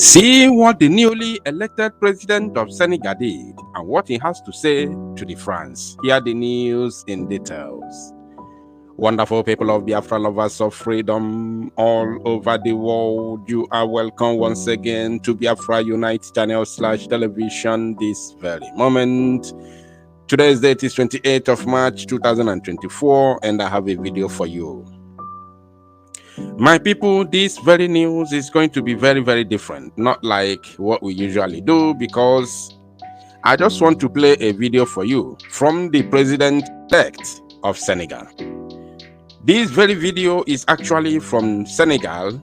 See what the newly elected president of Senegal did and what he has to say to the France. Hear the news in details. Wonderful people of Biafra, lovers of freedom all over the world, you are welcome once again to Biafra Unite channel / television this very moment. Today's date is 28th of March 2024 and I have a video for you. My people, this very news is going to be very, very different, not like what we usually do, because I just want to play a video for you from the president-elect of Senegal. This very video is actually from Senegal.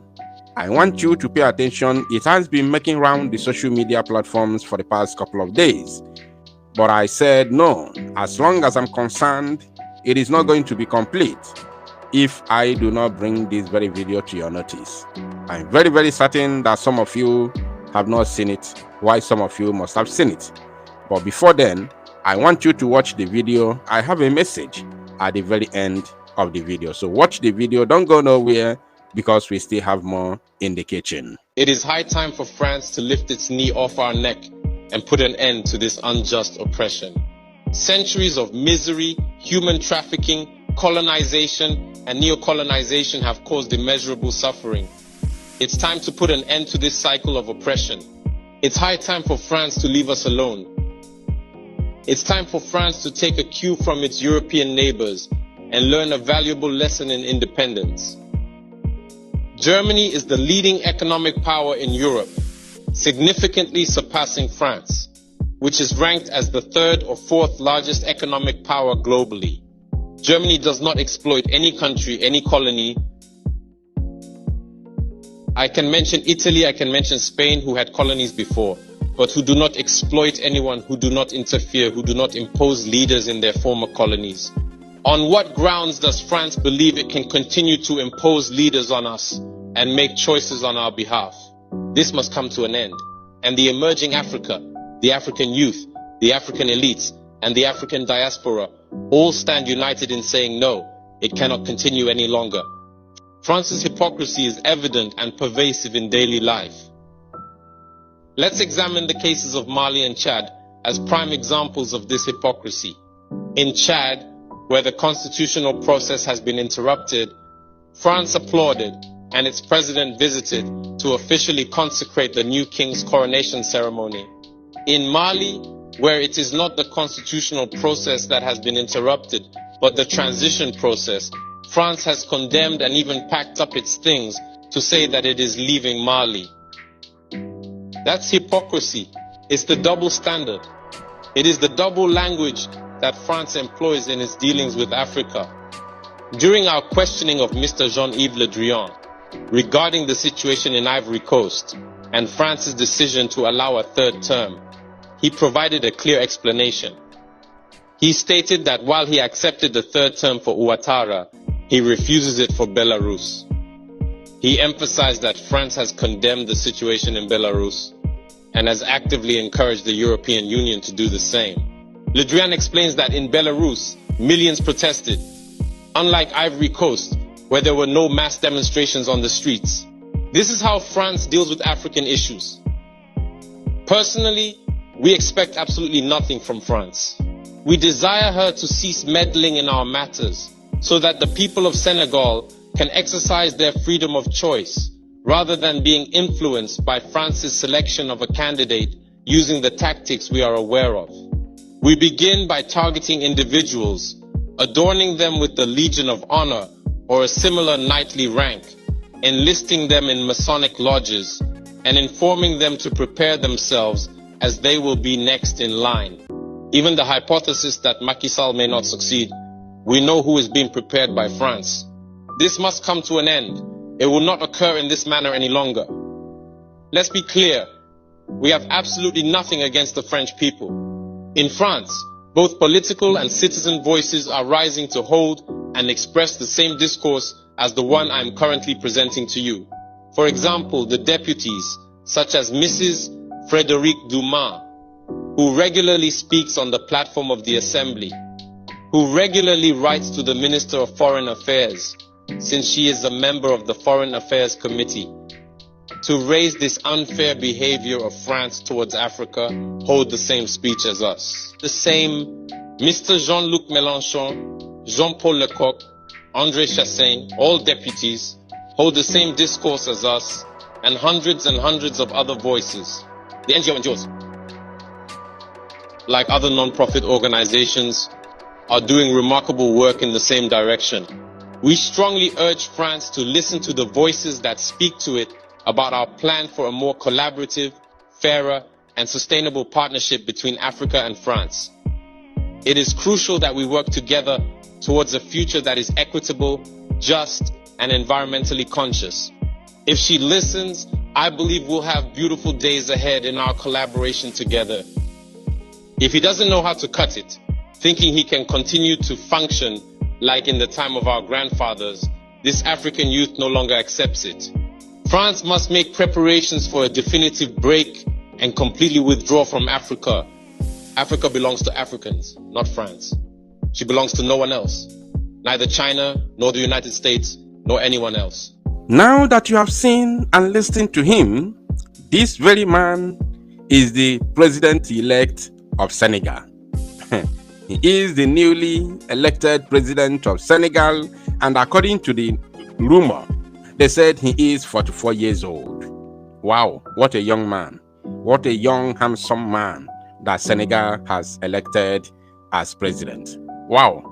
I want you to pay attention. It has been making round the social media platforms for the past couple of days. But I said no, as long as I'm concerned, it is not going to be complete if I do not bring this very video to your notice. I'm very, very certain that some of you have not seen it, while some of you must have seen it. But before then, I want you to watch the video. I have a message at the very end of the video. So watch the video, don't go nowhere, because we still have more in the kitchen. It is high time for France to lift its knee off our neck and put an end to this unjust oppression. Centuries of misery, human trafficking, colonization and neocolonization have caused immeasurable suffering. It's time to put an end to this cycle of oppression. It's high time for France to leave us alone. It's time for France to take a cue from its European neighbors and learn a valuable lesson in independence. Germany is the leading economic power in Europe, significantly surpassing France, which is ranked as the third or fourth largest economic power globally. Germany does not exploit any country, any colony. I can mention Italy, I can mention Spain, who had colonies before, but who do not exploit anyone, who do not interfere, who do not impose leaders in their former colonies. On what grounds does France believe it can continue to impose leaders on us and make choices on our behalf? This must come to an end. And the emerging Africa, the African youth, the African elites, and the African diaspora all stand united in saying no, it cannot continue any longer. France's hypocrisy is evident and pervasive in daily life. Let's examine the cases of Mali and Chad as prime examples of this hypocrisy. In Chad, where the constitutional process has been interrupted, France applauded and its president visited to officially consecrate the new king's coronation ceremony. In Mali, where it is not the constitutional process that has been interrupted, but the transition process, France has condemned and even packed up its things to say that it is leaving Mali. That's hypocrisy. It's the double standard. It is the double language that France employs in its dealings with Africa. During our questioning of Mr. Jean-Yves Le Drian regarding the situation in Ivory Coast and France's decision to allow a third term, he provided a clear explanation. He stated that while he accepted the third term for Ouattara, he refuses it for Belarus. He emphasized that France has condemned the situation in Belarus and has actively encouraged the European Union to do the same. Le Drian explains that in Belarus, millions protested, unlike Ivory Coast, where there were no mass demonstrations on the streets. This is how France deals with African issues. Personally, we expect absolutely nothing from France. We desire her to cease meddling in our matters so that the people of Senegal can exercise their freedom of choice rather than being influenced by France's selection of a candidate using the tactics we are aware of. We begin by targeting individuals, adorning them with the Legion of Honor or a similar knightly rank, enlisting them in Masonic lodges, and informing them to prepare themselves as they will be next in line. Even the hypothesis that Macky Sall may not succeed, we know who is being prepared by France. This must come to an end. It will not occur in this manner any longer. Let's be clear. We have absolutely nothing against the French people. In France, both political and citizen voices are rising to hold and express the same discourse as the one I am currently presenting to you. For example, the deputies, such as Mrs. Frédérique Dumas, who regularly speaks on the platform of the Assembly, who regularly writes to the Minister of Foreign Affairs, since she is a member of the Foreign Affairs Committee, to raise this unfair behavior of France towards Africa hold the same speech as us. The same Mr. Jean-Luc Mélenchon, Jean-Paul Lecoq, André Chassaigne, all deputies, hold the same discourse as us and hundreds of other voices. The NGOs, like other non-profit organizations, are doing remarkable work in the same direction. We strongly urge France to listen to the voices that speak to it about our plan for a more collaborative, fairer, and sustainable partnership between Africa and France. It is crucial that we work together towards a future that is equitable, just, and environmentally conscious. If she listens, I believe we'll have beautiful days ahead in our collaboration together. If he doesn't know how to cut it, thinking he can continue to function like in the time of our grandfathers, this African youth no longer accepts it. France must make preparations for a definitive break and completely withdraw from Africa. Africa belongs to Africans, not France. She belongs to no one else, neither China, nor the United States, nor anyone else. Now that you have seen and listened to him, this very man is the president-elect of Senegal. He is the newly elected president of Senegal, and according to the rumor, they said he is 44 years old. Wow, what a young man. What a young, handsome man that Senegal has elected as president. Wow.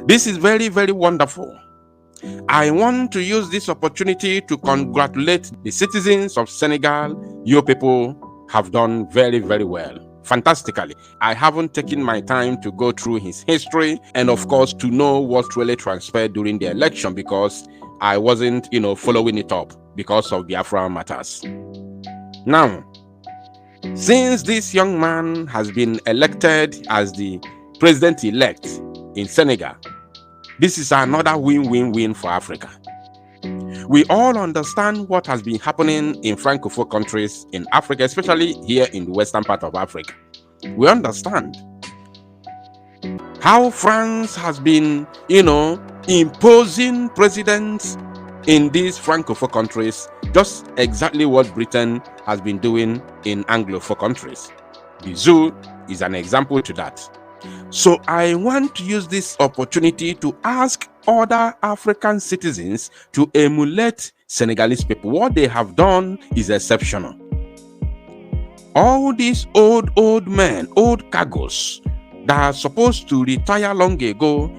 This is very, very wonderful. I want to use this opportunity to congratulate the citizens of Senegal. You people have done very, very well. Fantastically. I haven't taken my time to go through his history and of course to know what really transpired during the election because I wasn't, following it up because of Biafra matters. Now, since this young man has been elected as the president-elect in Senegal, this is another win-win-win for Africa. We all understand what has been happening in Francophone countries in Africa, especially here in the western part of Africa. We understand how France has been, imposing presidents in these Francophone countries, just exactly what Britain has been doing in Anglophone countries. The zoo is an example to that. So I want to use this opportunity to ask other African citizens to emulate Senegalese people. What they have done is exceptional. All these old men, old cargos that are supposed to retire long ago,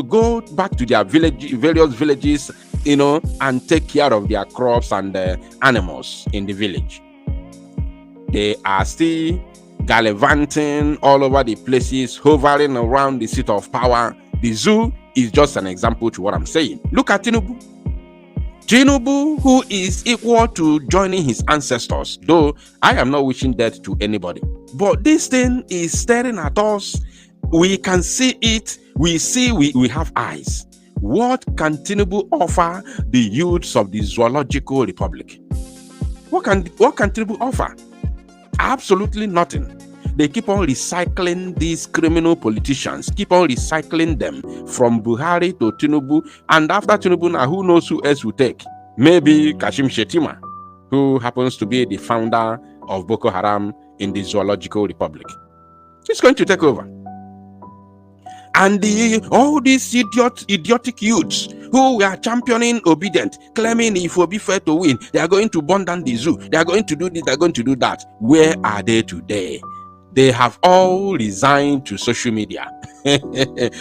go back to their various villages, and take care of their crops and animals in the village. They are still gallivanting all over the places, hovering around the seat of power. The zoo is just an example to what I'm saying. Look at Tinubu. Tinubu, who is equal to joining his ancestors, though I am not wishing death to anybody. But this thing is staring at us. We can see it. We have eyes. What can Tinubu offer the youths of the Zoological Republic? What can Tinubu offer? Absolutely nothing. They keep on recycling these criminal politicians, keep on recycling them from Buhari to Tinubu. And after Tinubu, now who knows who else will take? Maybe Kashim Shettima, who happens to be the founder of Boko Haram in the Zoological Republic. He's going to take over. And all these idiotic youths who were championing obedience, claiming if Obi fair to win, they are going to burn down the zoo, they are going to do this, they are going to do that. Where are they today? They have all resigned to social media,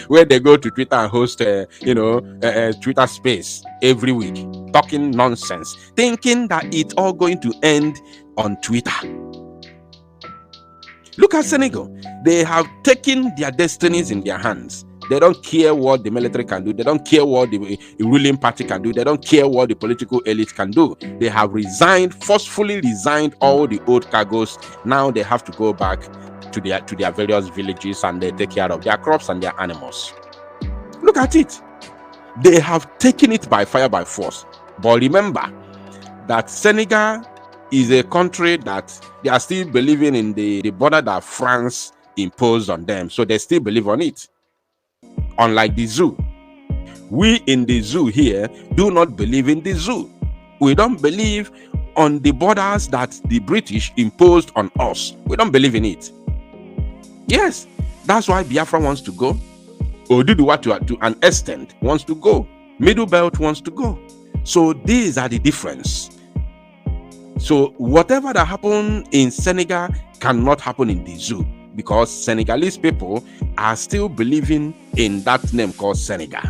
where they go to Twitter and host, Twitter space every week, talking nonsense, thinking that it's all going to end on Twitter. Look at Senegal. They have taken their destinies in their hands. They don't care what the military can do. They don't care what the ruling party can do. They don't care what the political elite can do. They have forcefully resigned all the old cargoes. Now they have to go back to their various villages and they take care of their crops and their animals. Look at it. They have taken it by fire, by force. But remember that Senegal is a country that they are still believing in the border that France imposed on them. So they still believe on it. Unlike the zoo. We in the zoo here do not believe in the zoo. We don't believe on the borders that the British imposed on us. We don't believe in it. Yes, that's why Biafra wants to go. Oduduwa to an extent wants to go. Middle Belt wants to go. So these are the difference. So whatever that happened in Senegal cannot happen in the zoo, because Senegalese people are still believing in that name called Senegal.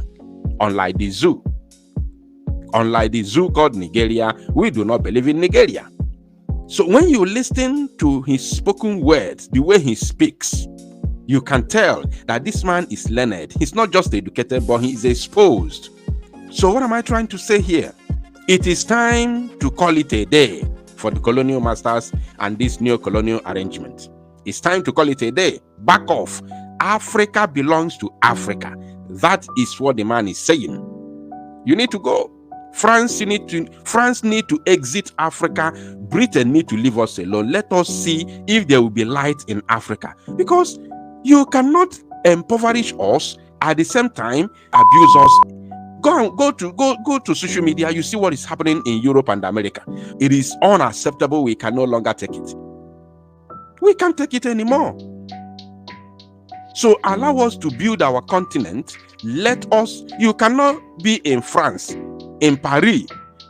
Unlike the zoo called Nigeria, we do not believe in Nigeria. So when you listen to his spoken words, the way he speaks, you can tell that this man is learned. He's not just educated, but he is exposed. So what am I trying to say here? It is time to call it a day for the colonial masters and this neo-colonial arrangement. It's time to call it a day. Back off. Africa belongs to Africa. That is what the man is saying. You need to go. France need to exit Africa. Britain need to leave us alone. Let us see if there will be light in Africa. Because you cannot impoverish us at the same time abuse us. Go to social media. You see what is happening in Europe and America. It is unacceptable. We can no longer take it. We can't take it anymore. So allow us to build our continent. Let us. You cannot be in France, in Paris,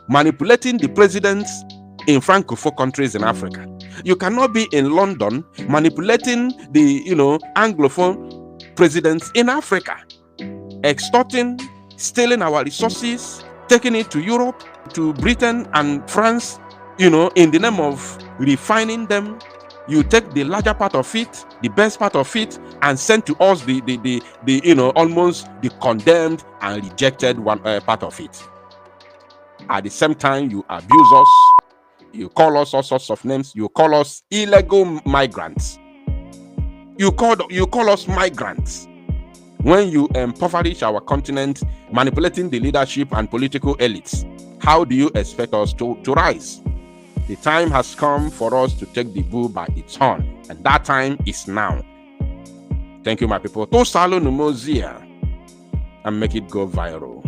manipulating the presidents in Francophone countries in Africa. You cannot be in London manipulating the Anglophone presidents in Africa, extorting, stealing our resources, taking it to Europe, to Britain and France, in the name of refining them. You take the larger part of it, the best part of it, and send to us the almost the condemned and rejected one part of it. At the same time, you abuse us. You call us all sorts of names. You call us illegal migrants. You call us migrants. When you impoverish our continent, manipulating the leadership and political elites, how do you expect us to rise? The time has come for us to take the bull by its horn, and that time is now. Thank you, my people. To salo numozia and make it go viral.